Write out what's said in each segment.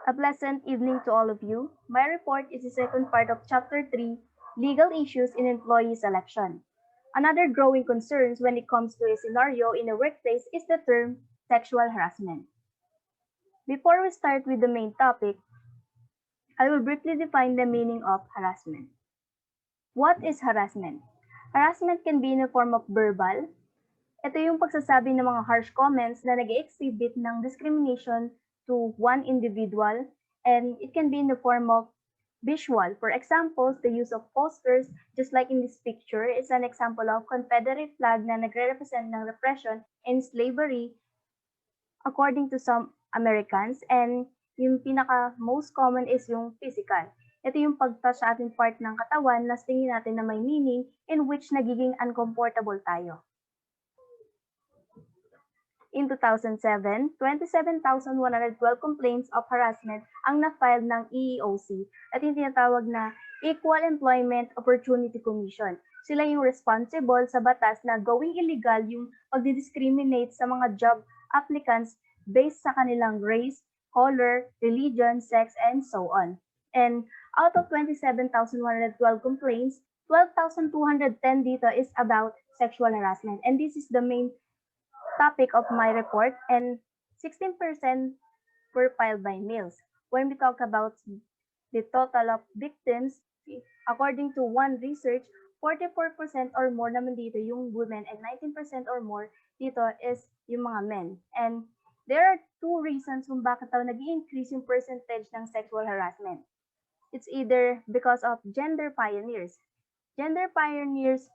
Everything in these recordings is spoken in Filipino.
A pleasant evening to all of you. My report is the second part of Chapter 3, Legal Issues in Employee Selection. Another growing concern when it comes to a scenario in a workplace is the term sexual harassment. Before we start with the main topic, I will briefly define the meaning of harassment. What is harassment? Harassment can be in the form of verbal. Ito yung pagsasabi ng mga harsh comments na nag-exhibit ng discrimination to one individual, and it can be in the form of visual. For example, the use of posters, just like in this picture, is an example of Confederate flag na nagre-represent ng repression and slavery according to some Americans. And yung pinaka most common is yung physical. Ito yung pag-touch sa ating part ng katawan na tingin natin na may meaning in which nagiging uncomfortable tayo. In 2007, 27,112 complaints of harassment ang na-file ng EEOC at yung tinatawag na Equal Employment Opportunity Commission. Sila yung responsible sa batas na gawing illegal yung pagdidiscriminate sa mga job applicants based sa kanilang race, color, religion, sex, and so on. And out of 27,112 complaints, 12,210 dito is about sexual harassment. And this is the main topic of my report, and 16% were filed by males. When we talk about the total of victims, according to one research, 44% or more naman dito yung women and 19% or more dito is yung mga men. And there are two reasons kung bakit daw nag-i-increase yung percentage ng sexual harassment. It's either because of gender pioneers. Gender pioneers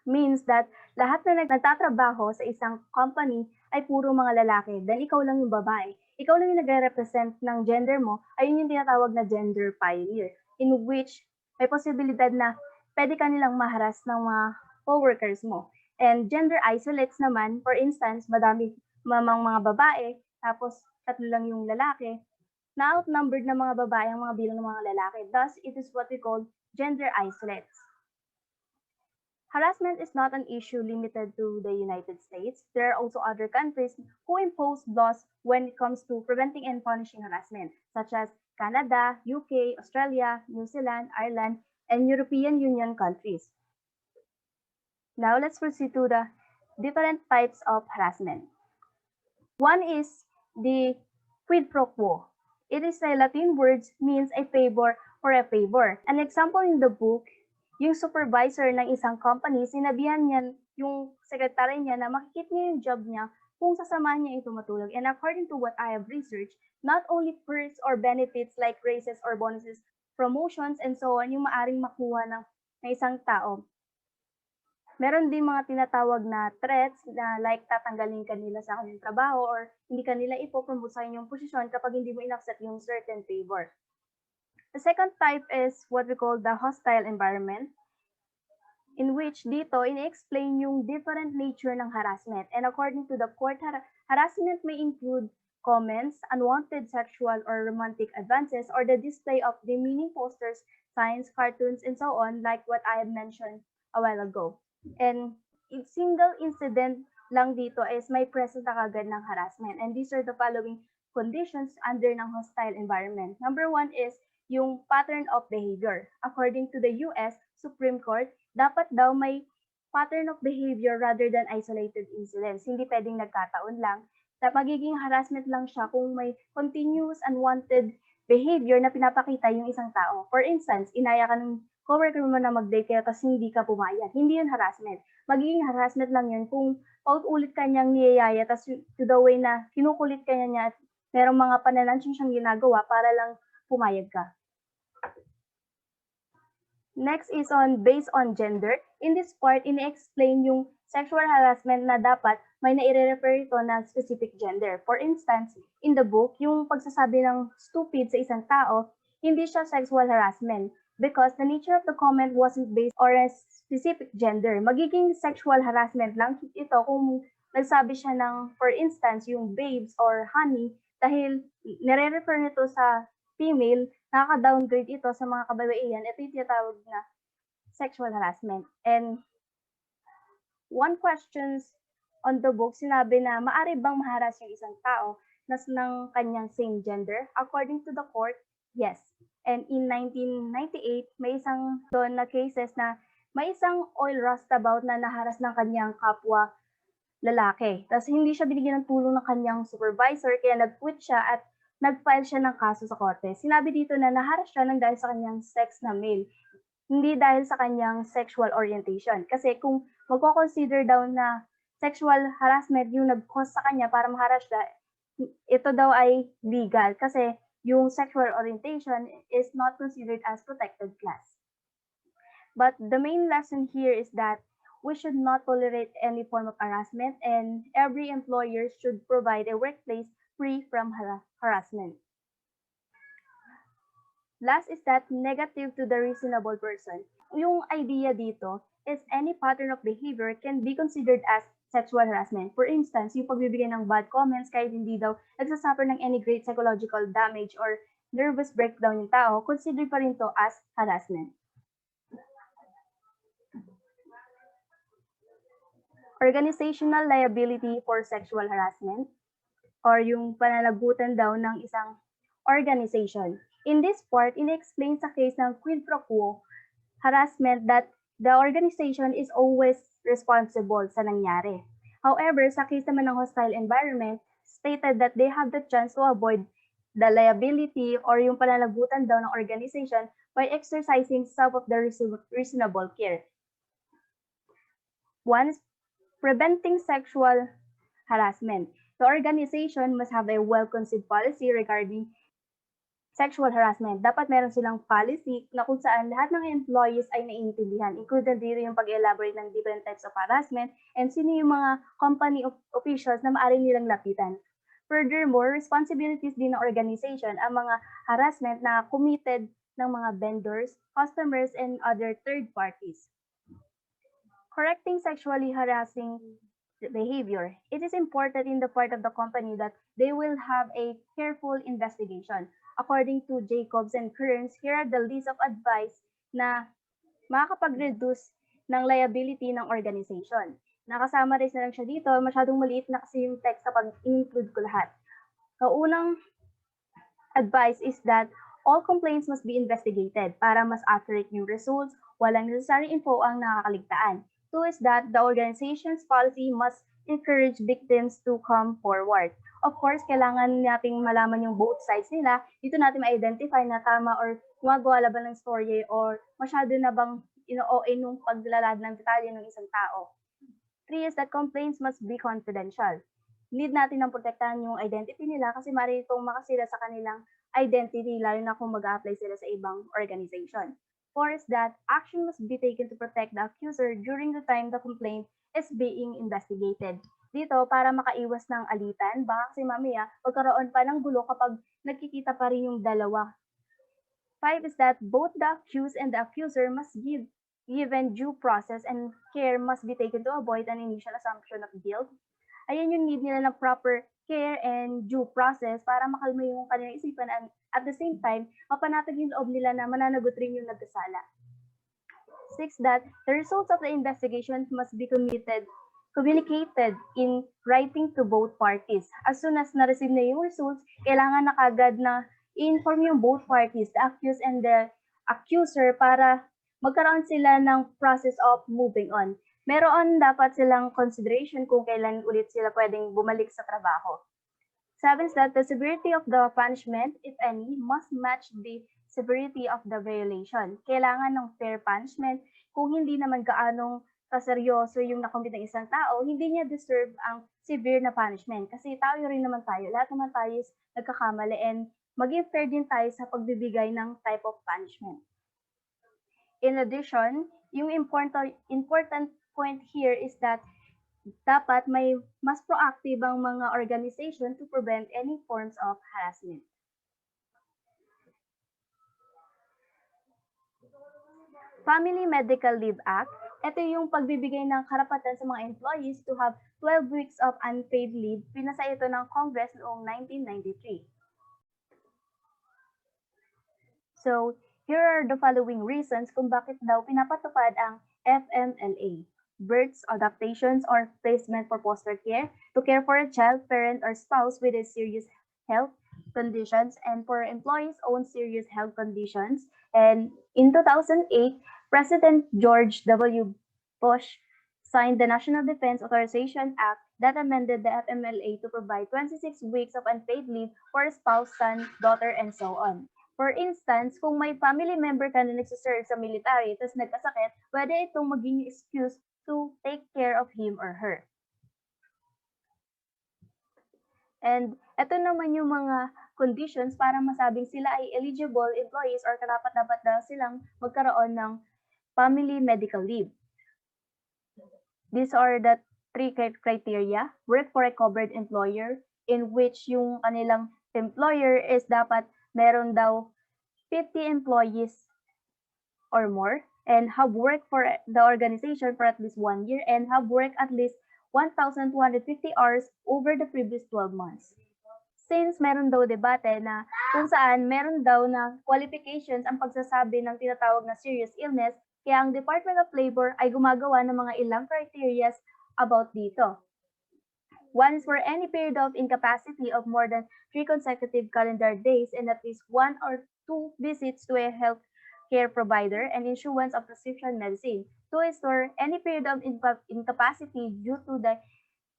means that lahat na nagtatrabaho sa isang company ay puro mga lalaki, then ikaw lang yung babae. Ikaw lang yung nagre-represent ng gender mo, ayun yung tinatawag na gender pioneer, in which may posibilidad na pwede ka nilang maharas ng mga co-workers mo. And gender isolates naman, for instance, madami mamang mga babae, tapos tatlo lang yung lalaki, na outnumbered na mga babae ang mga bilang ng mga lalaki. Thus, it is what we call gender isolates. Harassment is not an issue limited to the United States. There are also other countries who impose laws when it comes to preventing and punishing harassment, such as Canada, UK, Australia, New Zealand, Ireland, and European Union countries. Now let's proceed to the different types of harassment. One is the quid pro quo. It is a Latin word, means a favor for a favor. An example in the book, yung supervisor ng isang company, sinabihan niya yung secretary niya na makikita niya yung job niya kung sasamahan niya yung tumutulog. And according to what I have researched, not only perks or benefits like raises or bonuses, promotions, and so on, yung maaring makuha ng isang tao. Meron din mga tinatawag na threats na like tatanggalin ka nila sa kanilang trabaho or hindi ka nila ipopromote sa inyong posisyon kapag hindi mo inaccept yung certain favor. The second type is what we call the hostile environment, in which dito ina-explain yung different nature ng harassment. And according to the court, harassment may include comments, unwanted sexual or romantic advances, or the display of demeaning posters, signs, cartoons, and so on, like what I had mentioned a while ago. And single incident lang dito is may present na kagad ng harassment. And these are the following conditions under ng hostile environment. Number one is yung pattern of behavior. According to the US Supreme Court, dapat daw may pattern of behavior rather than isolated incidents. Hindi pwedeng nagkataon lang. Magiging harassment lang siya kung may continuous unwanted behavior na pinapakita yung isang tao. For instance, inaya ka ng coworker mo na mag-date kayo tapos hindi ka pumayag. Hindi yun harassment. Magiging harassment lang yun kung paulit-ulit ka niyang niyayaya tapos to the way na kinukulit ka niya at merong mga pananansyon siyang ginagawa para lang pumayag ka. Next is based on gender. In this part, ina-explain yung sexual harassment na dapat may nai-refer ito na specific gender. For instance, in the book, yung pagsasabi ng stupid sa isang tao, hindi siya sexual harassment because the nature of the comment wasn't based on a specific gender. Magiging sexual harassment lang ito kung nagsabi siya ng, for instance, yung babes or honey dahil nire-refer nito sa female, nakaka-downgrade ito sa mga kababaihan. Ito yung tinatawag na sexual harassment. And one questions on the book, sinabi na maari bang maharas yung isang tao na ng kanyang same gender? According to the court, yes. And in 1998, may isang doon na cases na may isang oil rustabout na naharas ng kanyang kapwa lalaki. Tapos hindi siya binigyan ng tulong ng kanyang supervisor, kaya nag-quit siya at nag-file siya ng kaso sa korte. Sinabi dito na naharas siya ng dahil sa kanyang sex na male, hindi dahil sa kanyang sexual orientation. Kasi kung magko-consider daw na sexual harassment yung nag-cause sa kanya para maharas siya, ito daw ay legal kasi yung sexual orientation is not considered as protected class. But the main lesson here is that we should not tolerate any form of harassment, and every employer should provide a workplace free from harassment. Last is that negative to the reasonable person. Yung idea dito is any pattern of behavior can be considered as sexual harassment. For instance, yung pagbibigay ng bad comments kahit hindi daw nagsasuffer ng any great psychological damage or nervous breakdown yung tao, considered pa rin to as harassment. Organizational liability for sexual harassment or yung pananagutan daw ng isang organization. In this part, in-explain sa case ng quid pro quo harassment that the organization is always responsible sa nangyari. However, sa case naman ng hostile environment, stated that they have the chance to avoid the liability or yung pananagutan daw ng organization by exercising some of the reasonable care. One is preventing sexual harassment. The organization must have a well-conceived policy regarding sexual harassment. Dapat meron silang policy na kung saan lahat ng employees ay naiintindihan. Included dito yung pag-elaborate ng different types of harassment and sino yung mga company officials na maaari nilang lapitan. Furthermore, responsibilities din ng organization ang mga harassment na committed ng mga vendors, customers, and other third parties. Correcting sexually harassing behavior. It is important in the part of the company that they will have a careful investigation. According to Jacobs and Kearns, here are the list of advice na makakapag-reduce ng liability ng organization. Nakasama rin na lang siya dito, masyadong maliit na kasi yung text kapag include ko lahat. So, unang advice is that all complaints must be investigated para mas accurate yung results, walang necessary info ang nakakaligtaan. Two is that the organization's policy must encourage victims to come forward. Of course, kailangan nating malaman yung both sides nila. Dito natin ma-identify na tama or gumagawa laban ng story or masyado na bang OA nung paglalad ng detalye ng isang tao. Three is that complaints must be confidential. Need natin ng protektahan yung identity nila kasi maaari itong makasira sa kanilang identity lalo na kung mag-a-apply sila sa ibang organization. Four is that action must be taken to protect the accuser during the time the complaint is being investigated. Dito, para makaiwas ng alitan, baka kasi mamaya magkaroon pa ng gulo kapag nagkikita pa rin yung dalawa. Five is that both the accused and the accuser must give given due process and care must be taken to avoid an initial assumption of guilt. Ayan yung need nila ng proper care and due process para makalma yung kanilang isipan and at the same time, mapanatag yung loob nila na mananagot rin yung nagkasala. Six, that the results of the investigation must be communicated in writing to both parties. As soon as na-receive na yung results, kailangan na kagad na i-inform yung both parties, the accused and the accuser, para magkaroon sila ng process of moving on. Meron dapat silang consideration kung kailan ulit sila pwedeng bumalik sa trabaho. Seven is that the severity of the punishment, if any, must match the severity of the violation. Kailangan ng fair punishment. Kung hindi naman gaanong kaseryoso yung nakomit ng isang tao, hindi niya deserve ang severe na punishment. Kasi tao rin naman tayo. Lahat naman tayo is nagkakamali and maging fair din tayo sa pagbibigay ng type of punishment. In addition, yung important point here is that dapat may mas proactive ang mga organization to prevent any forms of harassment. Family Medical Leave Act, ito yung pagbibigay ng karapatan sa mga employees to have 12 weeks of unpaid leave. Pinasa ito ng Congress noong 1993. So, here are the following reasons kung bakit daw pinapatupad ang FMLA. births, adaptations, or placement for foster care, to care for a child, parent, or spouse with a serious health conditions, and for employees' own serious health conditions. And in 2008, President George W. Bush signed the National Defense Authorization Act that amended the FMLA to provide 26 weeks of unpaid leave for a spouse, son, daughter, and so on. For instance, kung may family member ka na nagsiserve sa military tapos nagkasakit, pwede itong maging excuse to take care of him or her. And ito naman yung mga conditions para masabing sila ay eligible employees or karapat-dapat na silang magkaroon ng family medical leave. These are the three criteria. Work for a covered employer, in which yung kanilang employer is dapat meron daw 50 employees or more, and have worked for the organization for at least 1 year, and have worked at least 1,250 hours over the previous 12 months. Since meron daw debate na kung saan meron daw na qualifications ang pagsasabi ng tinatawag na serious illness, kaya ang Department of Labor ay gumagawa ng mga ilang criterias about dito. One is for any period of incapacity of more than 3 consecutive calendar days and at least 1 or 2 visits to a health care provider and issuance of prescription medicine. 2 is for any period of incapacity due to the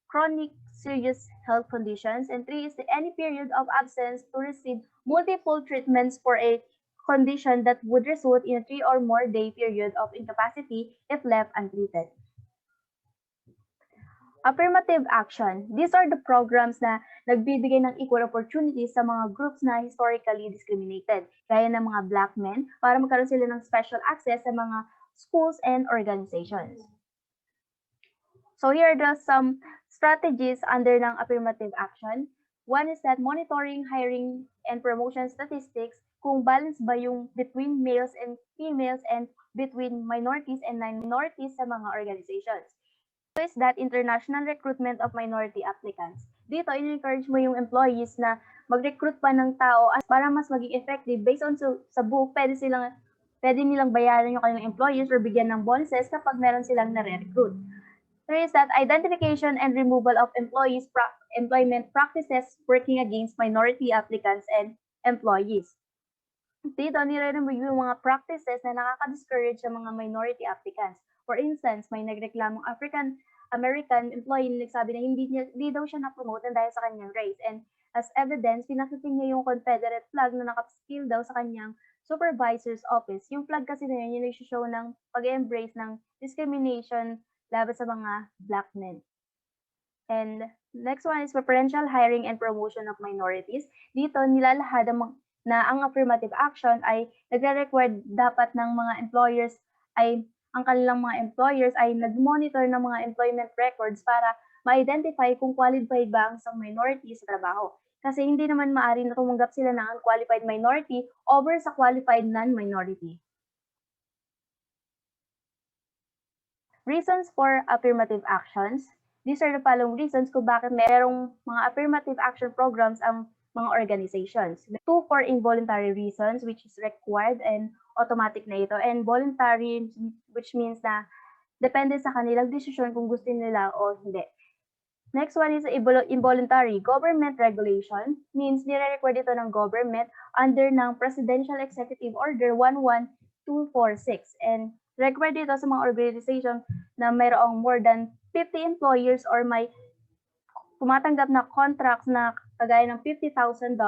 chronic serious health conditions. And 3 is any period of absence to receive multiple treatments for a condition that would result in a 3 or more day period of incapacity if left untreated. Affirmative action. These are the programs na nagbibigay ng equal opportunities sa mga groups na historically discriminated, gaya ng mga black men, para magkaroon sila ng special access sa mga schools and organizations. So here are some strategies under ng affirmative action. One is that monitoring, hiring, and promotion statistics, kung balance ba yung between males and females and between minorities and non-minorities sa mga organizations. Is that international recruitment of minority applicants. Dito, in-encourage mo yung employees na mag-recruit pa ng tao para mas maging effective based on sa book, pwede nilang bayaran yung kanilang employees or bigyan ng bonuses kapag meron silang nare-recruit. There is that identification and removal of employment practices working against minority applicants and employees. Dito, nire-remove yung mga practices na nakaka-discourage sa mga minority applicants. For instance, may nagreklamong African-American employee na nagsabi na hindi daw siya na-promote dahil sa kanyang race. And as evidence, pinakitin niya yung Confederate flag na nakaskill daw sa kanyang supervisor's office. Yung flag kasi na yun, yung nag-show ng pag-embrace ng discrimination laban sa mga black men. And next one is preferential hiring and promotion of minorities. Dito, nilalahad na ang affirmative action ay nagre-require dapat ng mga employers ay ang kanilang mga employers ay nag-monitor ng mga employment records para ma-identify kung qualified ba ang isang minority sa trabaho. Kasi hindi naman maaari na tumanggap sila ng unqualified minority over sa qualified non-minority. Reasons for affirmative actions. These are the following reasons kung bakit merong mga affirmative action programs ang mga organizations. 2 for involuntary reasons, which is required and automatic na ito, and voluntary, which means na depende sa kanilang desisyon kung gusto nila o hindi. Next one is involuntary. Government regulation means nire-require dito ng government under ng Presidential Executive Order 11246, and required dito sa mga organization na mayroong more than 50 employers or may tumatanggap na contracts na kagaya ng $50,000.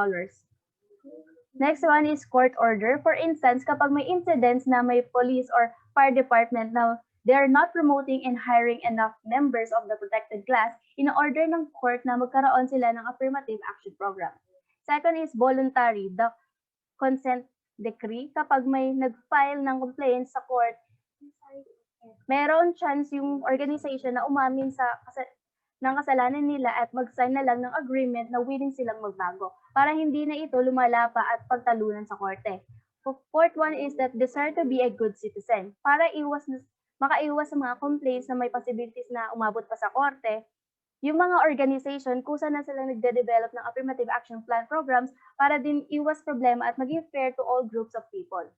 Next one is court order. For instance, kapag may incidents na may police or fire department na they are not promoting and hiring enough members of the protected class, in-order ng court na magkaroon sila ng affirmative action program. Second is voluntary. The consent decree. Kapag may nag-file ng complaint sa court, meron chance yung organization na umamin ng kasalanan nila at mag-sign na lang ng agreement na willing silang magbago para hindi na ito lumala pa at pagtalunan sa korte. Fourth one is that desire to be a good citizen. Para makaiwas sa mga complaints na may possibilities na umabot pa sa korte, yung mga organization kusa na sila nagde-develop ng affirmative action plan programs para din iwas problema at maging fair to all groups of people.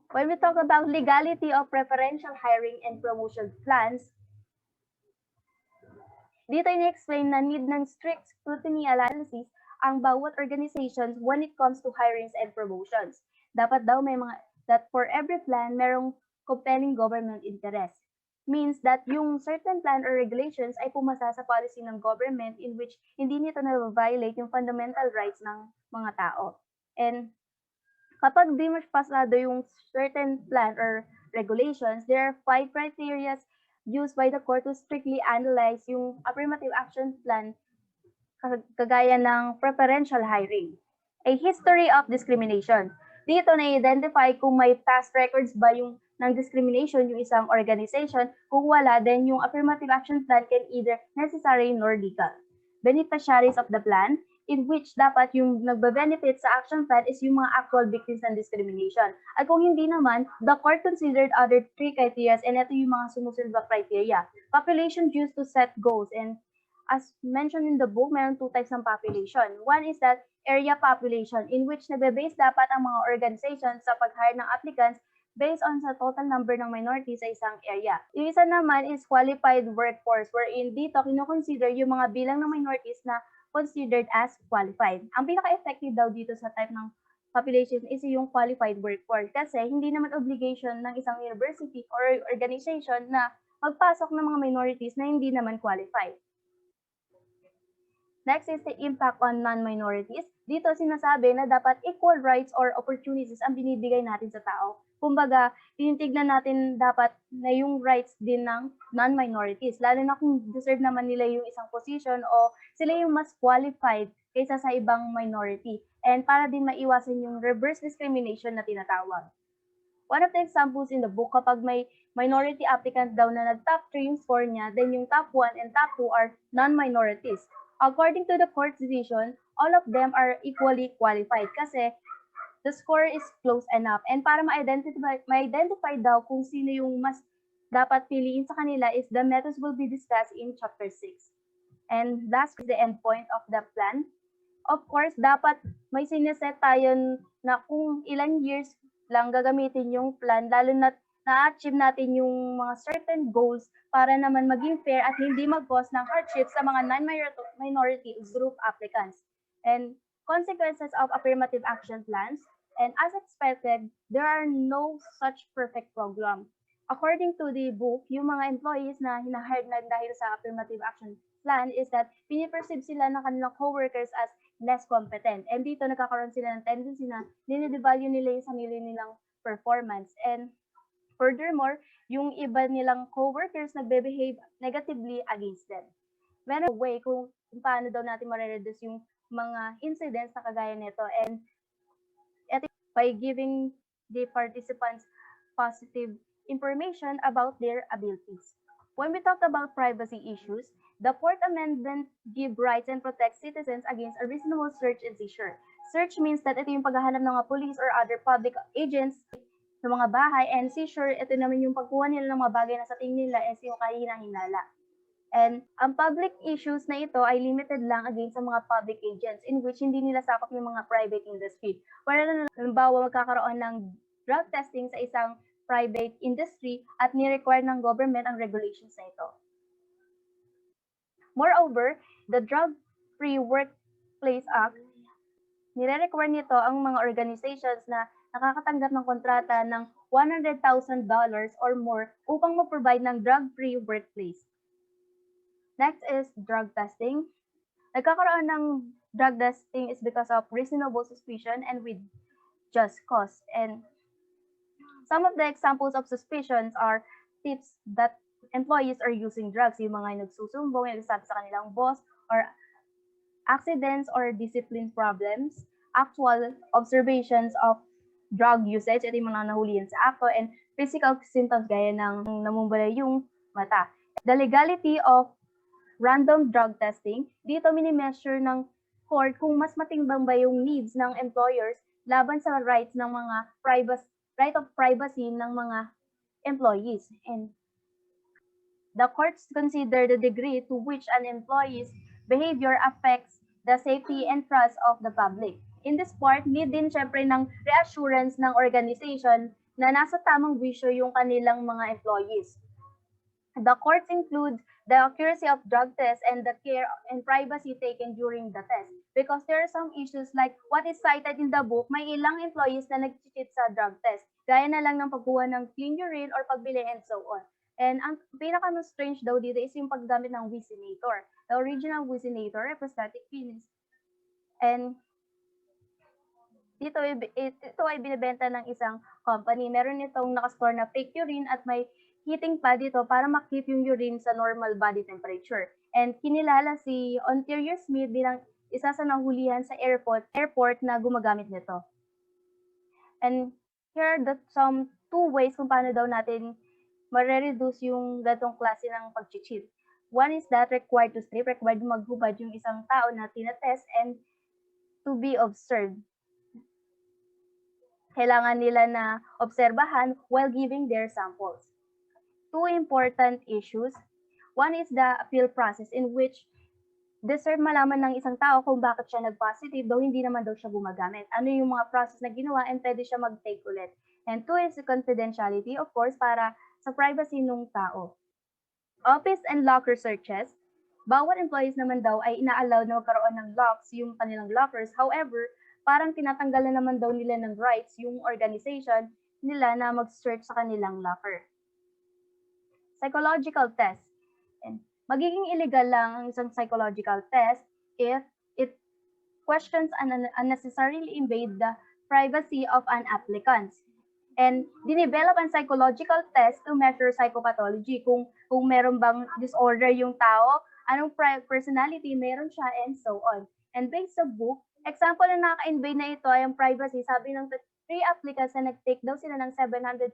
When we talk about legality of preferential hiring and promotion plans, dito ini-explain na need ng strict scrutiny analysis ang bawat organizations when it comes to hirings and promotions. Dapat daw may mga, that for every plan, merong compelling government interest. Means that yung certain plan or regulations ay pumasa sa policy ng government in which hindi nito na-violate yung fundamental rights ng mga tao. And kapag di mas pasado yung certain plan or regulations, there are 5 criteria used by the court to strictly analyze yung affirmative action plan kagaya ng preferential hiring. A history of discrimination. Dito na-identify kung may past records ba yung ng discrimination yung isang organization. Kung wala, then yung affirmative action plan can either necessary nor legal. Beneficiaries of the plan, in which dapat yung nagbe-benefit sa action plan is yung mga actual victims ng discrimination. At kung hindi naman, the court considered other 3 criteria and ito yung mga sumusunod na criteria. Population used to set goals, and as mentioned in the book, meron 2 types ng population. One is that area population, in which nagbe-base dapat ang mga organizations sa pag-hire ng applicants based on sa total number ng minorities sa isang area. Yung isa naman is qualified workforce, wherein dito kinoconsider yung mga bilang ng minorities na considered as qualified. Ang pinaka-effective daw dito sa type ng population is yung qualified workforce kasi hindi naman obligation ng isang university or organization na magpasok ng mga minorities na hindi naman qualified. Next is the impact on non-minorities. Dito sinasabi na dapat equal rights or opportunities ang binibigay natin sa tao. Kumbaga, tinitignan natin dapat na yung rights din ng non-minorities, lalo na kung deserve naman nila yung isang position o sila yung mas qualified kaysa sa ibang minority. And para din maiwasan yung reverse discrimination na tinatawag. One of the examples in the book, kapag may minority applicant daw na nag-top 3 yung score niya, then yung top 1 and top 2 are non-minorities. According to the court's decision, all of them are equally qualified kasi the score is close enough. And para ma-identify daw kung sino yung mas dapat piliin sa kanila is the methods will be discussed in Chapter 6. And last is the end point of the plan. Of course, dapat may sineset tayo na kung ilang years lang gagamitin yung plan, lalo na na-achieve natin yung mga certain goals para naman maging fair at hindi mag-cause ng hardship sa mga non-minority group applicants. And consequences of affirmative action plans, and as expected, there are no such perfect program. According to the book, yung mga employees na hinahired na dahil sa affirmative action plan is that piniperceive sila ng kanilang coworkers as less competent. And dito nagkakaroon sila ng tendency na dinidevalue nila yung sarili nilang performance. And furthermore, yung iba nilang co-workers nagbe-behave negatively against them. Meron way kung paano daw natin ma-reduce yung mga incidents na kagaya nito, and ito by giving the participants positive information about their abilities. When we talk about privacy issues, the Fourth Amendment give rights and protects citizens against a reasonable search and seizure. Search means that ito yung paghahanap ng mga police or other public agents sa mga bahay, and seizure, ito naman yung pagkuha nila ng mga bagay na sa tingin nila is yung kahina-hinala. And ang public issues na ito ay limited lang against sa mga public agents in which hindi nila sakop yung mga private industry. Wala na halimbawa magkakaroon ng drug testing sa isang private industry at ni-require ng government ang regulations na ito. Moreover, the Drug-Free Workplace Act, nire-require nito ang mga organizations na nakakatanggap ng kontrata ng $100,000 or more upang mag-provide ng drug-free workplace. Next is drug testing. Nagkakaroon ng drug testing is because of reasonable suspicion and with just cause. And some of the examples of suspicions are tips that employees are using drugs, yung mga nagsusumbong, yung nagsasabi sa kanilang boss, or accidents or discipline problems, actual observations of drug usage, ito yung mga nahulihan sa akto, and physical symptoms gaya ng namumula yung mata. The legality of random drug testing, dito mini-measure ng court kung mas matimbang ba yung needs ng employers laban sa rights ng mga right of privacy ng mga employees. And the courts consider the degree to which an employee's behavior affects the safety and trust of the public. In this part, need din syempre ng reassurance ng organization na nasa tamang wisyo yung kanilang mga employees. The courts include the accuracy of drug tests and the care and privacy taken during the test. Because there are some issues like what is cited in the book, may ilang employees na nag-cheat sa drug test. Gaya na lang ng pagkuha ng clean urine or pagbili and so on. And ang pinaka-strange daw dito is yung paggamit ng Wizinator. The original Wizinator, a prosthetic penis. And ito ay binibenta ng isang company. Meron itong nakascore na fake urine at may heating pad dito para makip yung urine sa normal body temperature. And kinilala si Ontario Smith bilang isa sa nahulihan sa airport na gumagamit nito. And here are some two ways kung paano daw natin mare-reduce yung gatong klase ng pag-cheat. One is that required to strip, required maghubad yung isang tao na tinatest and to be observed. Kailangan nila na obserbahan while giving their samples. Two important issues. One is the appeal process in which deserve malaman ng isang tao kung bakit siya nag-positive, though hindi naman daw siya gumagamit. Ano yung mga process na ginawa and pwede siya mag-take ulit. And two is the confidentiality, of course, para sa privacy ng tao. Office and locker searches. Bawat employees naman daw ay ina-allow na magkaroon ng locks yung kanilang lockers. However, parang tinatanggalan naman daw nila ng rights yung organization nila na mag-search sa kanilang locker. Psychological test. And magiging illegal lang ang isang psychological test if it questions and unnecessarily invade the privacy of an applicant. And dinevelop ang psychological test to measure psychopathology. Kung meron bang disorder yung tao, anong personality meron siya, and so on. And based sa book, example na nakaka-invade na ito ay ang privacy. Sabi ng 3 applicants na nag-take daw sila ng 704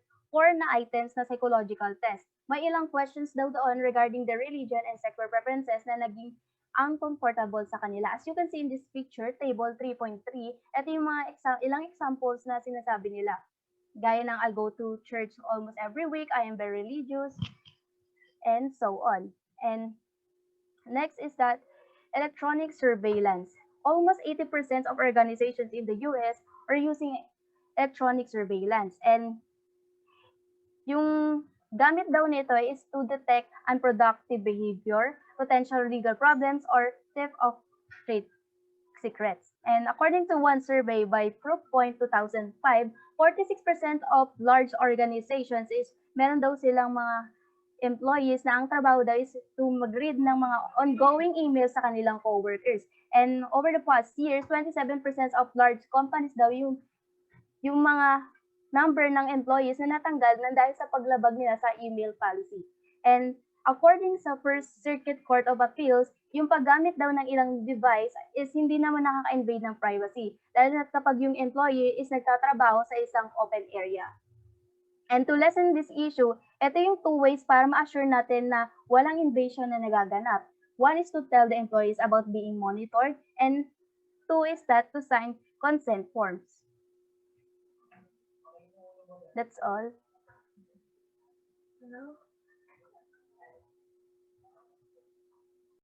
na items na psychological test. May ilang questions daw doon regarding the religion and sexual preferences na naging uncomfortable sa kanila. As you can see in this picture, table 3.3, ito yung mga ilang examples na sinasabi nila. Gaya ng I'll go to church almost every week, I am very religious, and so on. And next is that electronic surveillance. Almost 80% of organizations in the US are using electronic surveillance. And yung gamit daw nito is to detect unproductive behavior, potential legal problems, or theft of trade secrets. And according to one survey by Proofpoint 2005, 46% of large organizations is meron daw silang mga employees na ang trabaho daw is to mag-read ng mga ongoing emails sa kanilang coworkers. And over the past years, 27% of large companies daw yung mga number ng employees na natanggal na dahil sa paglabag nila sa email policy. And according sa First Circuit Court of Appeals, yung paggamit daw ng ilang device is hindi naman nakaka-invade ng privacy. Dahil na kapag yung employee is nagtatrabaho sa isang open area. And to lessen this issue, ito yung two ways para ma-assure natin na walang invasion na nagaganap. One is to tell the employees about being monitored, and two is that to sign consent forms. That's all.